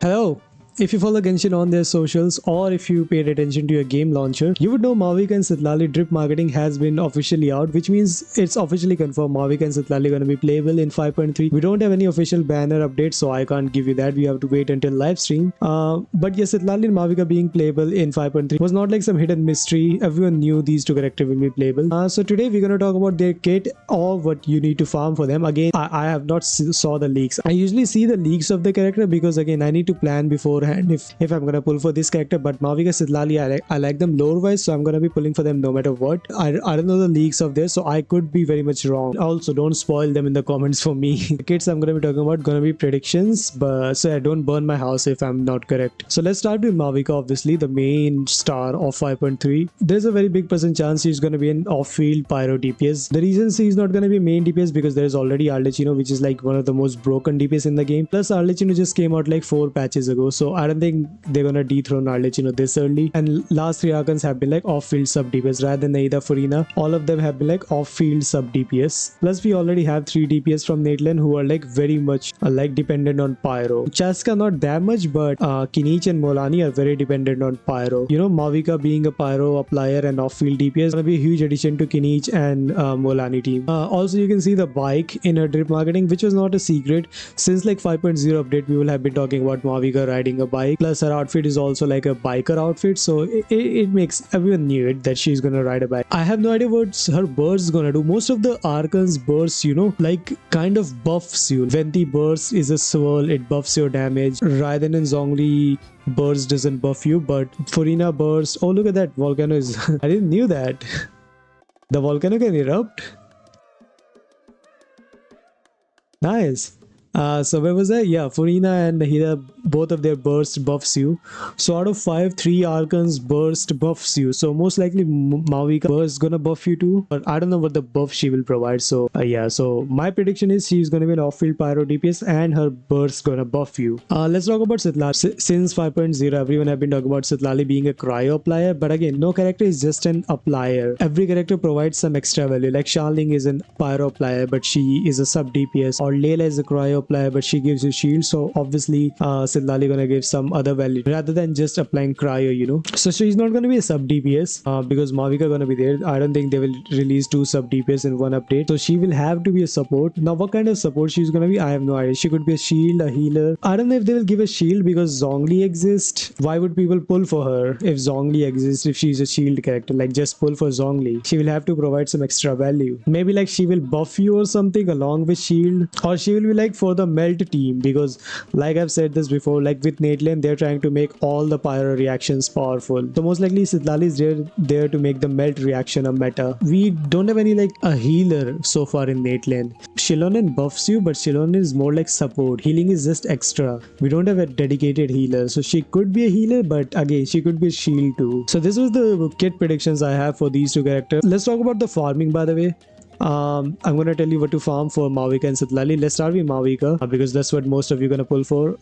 Hello. If you follow Genshin on their socials or if you paid attention to your game launcher, you would know Mavuika and Citlali drip marketing has been officially out, which means it's officially confirmed Mavuika and Citlali are going to be playable in 5.3. We don't have any official banner update, so I can't give you that. We have to wait until live stream. But yes, Citlali and Mavuika being playable in 5.3 was not like some hidden mystery. Everyone knew these two characters will be playable. So today we're going to talk about their kit or what you need to farm for them. Again, I have not saw the leaks. I usually see the leaks of the character because again I need to plan beforehand if I'm gonna pull for this character. But Mavuika, Citlali, I like them lore wise, so I'm gonna be pulling for them no matter what. I don't know the leaks of this, so I could be very much wrong. Also, don't spoil them in the comments for me. The kits I'm gonna be talking about gonna be predictions, but so I don't burn my house if I'm not correct. So let's start with Mavuika, obviously the main star of 5.3. There's a very big percent chance she's gonna be an off-field pyro DPS. The reason she's not gonna be main DPS because there's already Arlecchino, which is like one of the most broken DPS in the game. Plus Arlecchino just came out like 4 patches ago, so I don't think they're gonna dethrone Arlecchino this early. And last 3 Archons have been like off-field sub DPS rather than Naida Furina. All of them have been like off-field sub DPS. Plus we already have 3 DPS from Nateland who are like very much like dependent on pyro. Chaska not that much, but Kinich and Molani are very dependent on pyro. You know, Mavuika being a pyro applier and off-field DPS gonna be a huge addition to Kinich and Molani team. Also you can see the bike in her drip marketing, which was not a secret. Since like 5.0 update we will have been talking about Mavuika riding a bike. Plus her outfit is also like a biker outfit, so it makes everyone knew it that she's gonna ride a bike. I have no idea what her burst gonna do. Most of the Archons bursts, you know, like kind of buffs you. Venti burst is a swirl, it buffs your damage. Raiden and Zhongli burst doesn't buff you, but Furina burst, oh look at that, volcano is I didn't knew that. The volcano can erupt. Nice. So where was I? Yeah, Furina and Nahida, both of their burst buffs you. So out of 5, 3 Archons burst buffs you. So most likely Mavuika burst gonna buff you too. But I don't know what the buff she will provide. So yeah, so my prediction is she's gonna be an off-field pyro DPS and her burst gonna buff you. Let's talk about Citlali. Since 5.0, everyone have been talking about Citlali being a cryo applier. But again, no character is just an applier. Every character provides some extra value. Like Xiangling is an pyro applier, but she is a sub DPS. Or Layla is a cryo applier, but she gives you shield, so obviously Citlali gonna give some other value rather than just applying cryo, you know. So she's not gonna be a sub DPS because Mavuika gonna be there. I don't think they will release 2 sub DPS in one update, so she will have to be a support. Now what kind of support she's gonna be, I have no idea. She could be a shield, a healer. I don't know if they will give a shield because Zhongli exists. Why would people pull for her if Zhongli exists? If she's a shield character, like just pull for Zhongli. She will have to provide some extra value. Maybe like she will buff you or something along with shield, or she will be like for the melt team, because like I've said this before, like with Nateland they're trying to make all the pyro reactions powerful, so most likely Citlali is there to make the melt reaction a meta. We don't have any like a healer so far in Nateland. Xilonen buffs you, but Xilonen is more like support. Healing is just extra. We don't have a dedicated healer, so she could be a healer, but again she could be a shield too. So this was the kit predictions I have for these 2 characters. Let's talk about the farming, by the way. I'm gonna tell you what to farm for Mavuika and Citlali. Let's start with Mavuika because that's what most of you gonna pull for.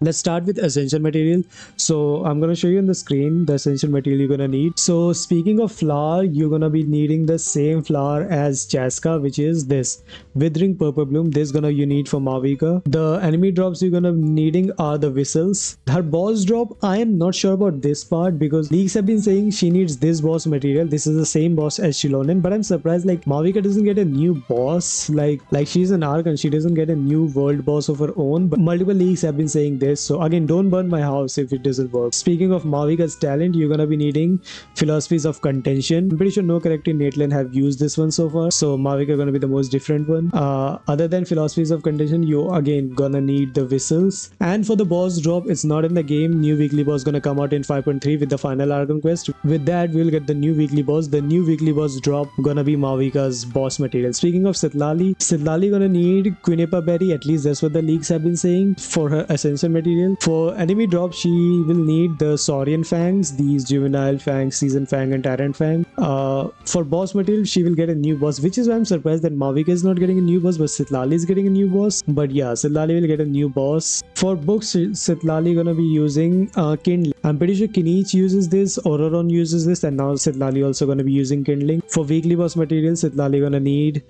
Let's start with essential material. So I'm gonna show you on the screen the essential material you're gonna need. So speaking of flower, you're gonna be needing the same flower as Chaska, which is this Withering Purple Bloom. This gonna you need for Mavuika. The enemy drops you're gonna needing are the whistles. Her boss drop, I am not sure about this part because leaks have been saying she needs this boss material. This is the same boss as Xilonen, but I'm surprised like Mavuika doesn't get a new boss. Like she's an Archon, she doesn't get a new world boss of her own, but multiple leaks have been saying this, so again don't burn my house if it doesn't work. Speaking of Mavuika's talent, you're gonna be needing Philosophies of Contention. I'm pretty sure no character in Nateland have used this one so far, so Mavuika gonna be the most different one. Other than Philosophies of Contention, you again gonna need the whistles. And for the boss drop, it's not in the game. New weekly boss gonna come out in 5.3 with the final Archon quest. With that we'll get the new weekly boss. The new weekly boss drop gonna be Mavuika's boss material. Speaking of Citlali gonna need Quinnipa Berry, at least that's what the leaks have been saying, for her essential material. For enemy drop, she will need the Saurian Fangs, these Juvenile Fangs, Season Fang and Tyrant Fang. For boss material, she will get a new boss, which is why I'm surprised that Mavuika is not getting a new boss, but Citlali is getting a new boss. But yeah, Citlali will get a new boss. For books, Citlali gonna be using Kindling. I'm pretty sure Kinich uses this, Ororon uses this, and now Citlali also gonna be using Kindling. For weekly boss material, Citlali gonna gonna need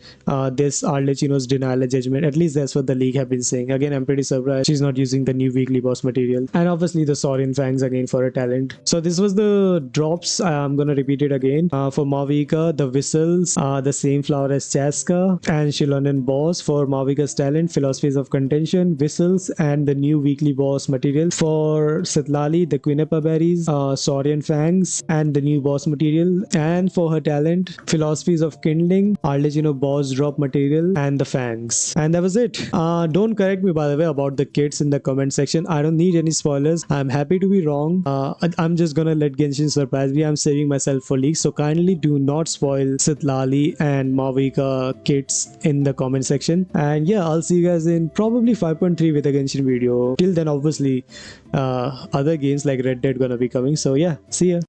this Arlecchino's Denial Judgment. At least that's what the league have been saying. Again, I'm pretty surprised she's not using the new weekly boss material. And obviously the Saurian Fangs again for her talent. So this was the drops. I'm gonna repeat it again. For Mavuika, the Whistles, the same flower as Chaska, and Shilonen boss. For Mavuika's talent, Philosophies of Contention, Whistles, and the new weekly boss material. For Citlali, the Quinapa berries, Saurian Fangs, and the new boss material. And for her talent, Philosophies of Kindling, Arlecchino boss drop material, and the Fangs. And that was it. Don't correct me, by the way, about the kits in the comment section. I don't need any spoilers. I'm happy to be wrong. I'm just gonna let Genshin surprise me. I'm saving myself for leaks, so kindly do not spoil Citlali and Mavuika kits in the comment section. And yeah, I'll see you guys in probably 5.3 with a Genshin video. Till then, obviously, other games like Red Dead gonna be coming. So yeah, see ya.